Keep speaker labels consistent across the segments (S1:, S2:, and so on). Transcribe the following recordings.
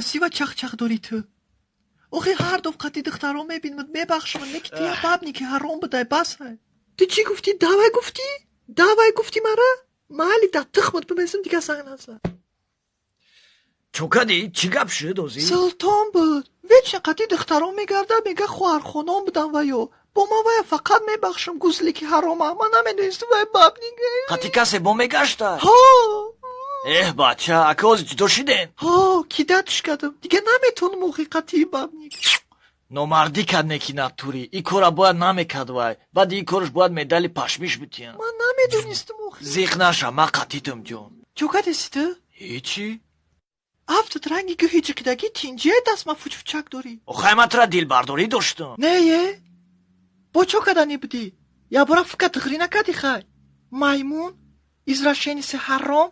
S1: راستی و چخ داری تو آخه هر دو قطی دختران میبینم میبخشم نکتی بابنی که حرام بده بس تو چی گفتی؟ دعوی گفتی مرا؟ محلی در تخمت بمیزم دیگه سنگ نزد
S2: چوکادی چی گپ شد اوزی؟
S1: سلطان بود ویچ قطی دختران میگرده میگه خواهر خونان بودن و یا با ما وای فقط میبخشم گوزلی که حرامه من نمیدونست وای بابنی
S2: قطی کسی با میگشته؟
S1: ها
S2: بچه اکه اوزی چطور شدین؟
S1: ها کیدتش کردم دیگه نمیتونم موقعی قطعی بابنی
S2: نومردی کد نکی نتوری ای کورا باید نمیکد وای بعد ای کورش باید مدلی پشمیش بتین
S1: من نمیدونستم موقعی
S2: زیخ نشم من قطیتم جون
S1: چوکا دستی؟
S2: هیچی؟
S1: افتاد رنگی که هیچی کدگی تینجه دست ما فوچک داری
S2: خیمت را دیل برداری داشتم
S1: نه یه با چو کدنی بودی یا برا فکر تغری نکدی خی میمون ازراشینی سه حرام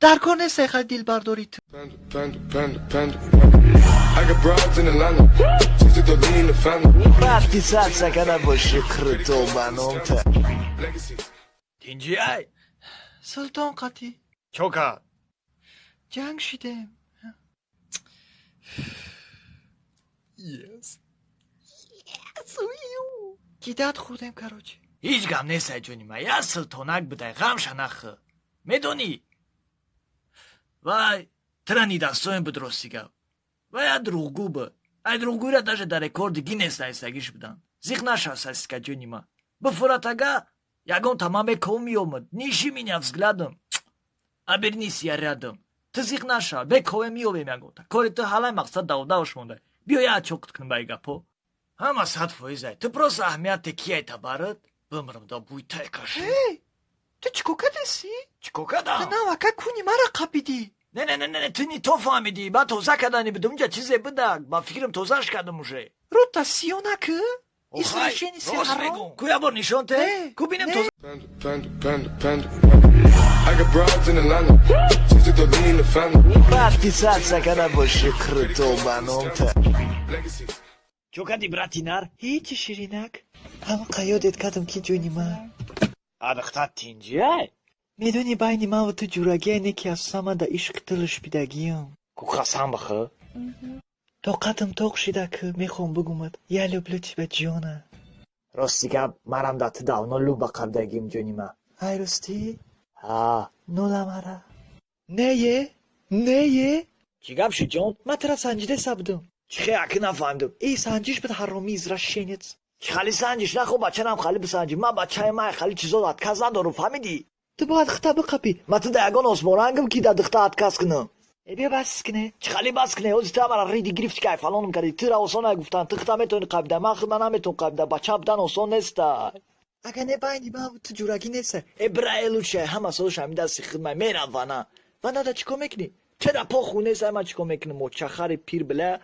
S1: در کار نیسته خیلی دیل برداری تو
S2: وقتی سر سکنه با شکر تو منام تا تینجی ای
S1: سلطان قطی
S2: چوکا
S1: جنگ شدیم
S2: یس
S1: گیدت خوردیم کراچی
S2: هیچ گم نیسته جونی من یا سلطانک بده غم شنخه میدونی وای ترانی دستوین بدرستی گو وای دروغگو به ای دروغگوی را داشته در رکورد گینس نیستگیش بدن زیخ نشست که جونی من بفراتگه یگون تمام کومی اومد نیشی می взглядом ابر نیسی рядом تو زیخ نشه به کومی میویم یگون تا کاری تو حالا مقصد داوداش مونده بیا یا چوکت کن بای گپو همه 100% تو پروس اهمیت کیه تبارد بمرم دا بوی تای کشی
S1: تو چکوکه دستی؟
S2: چکوکه دا؟
S1: نه وکه کنی مرا قبیدی
S2: نه تو نی تو فهمیدی با توزه کدنی بدم اونجا چیزی بده با فکرم توزهش کدم موشه
S1: رو تسیونکه؟ ازراشینی سه حرام؟
S2: کویا بار نشان ته؟ کو بینم توزه وقتی سر سکنه با شکر تو منام ته چوکا دی براتینار؟
S1: هیچی شیرینک همه قیادت کدم کی جونی من
S2: ادختت تینجیه؟
S1: میدونی بینی من و تو جورگی اینه که از سمه دا عشق تلش بیدگیم
S2: کو خسم بخه؟
S1: طاقتم توق شده که میخوام بگومد یه لبلوچی به جانه
S2: راستی که مرم دا تو داونا لو بقردگیم جونی من
S1: های راستی؟
S2: ها
S1: نولا مرا نه یه
S2: چی گب شد جون؟
S1: من ترا سنجیده سبدم
S2: چی خیلی اکی نفهمدم
S1: ای سنجیش بده حرامی ازراشینیت
S2: چی خالی سنجیش نه خب بچه نم خالی بسنجی من بچه من خالی چیزا داد کز ندارم فهمیدی؟
S1: تو باید خطا بقبی
S2: من تو دهگان اسمارنگم کی دا دخته اتکس کنم
S1: بیا بس کنه
S2: چی خالی بس کنه اوزی تو همه ریدی گرفتی که فلانم کردی تو را آسان نگفتن تو خطا میتونی قبیده من خود نمیتون قبیده بچه بدن آسان نیست
S1: اگه نه بینی من و تو جورگی نیسته
S2: برایلو چه همه سالش همی دستی خدمه میرم وانا
S1: وانا دا چیکو میکنی؟
S2: چرا پا خونه سای من چیکو میکنم و چخر پیر بله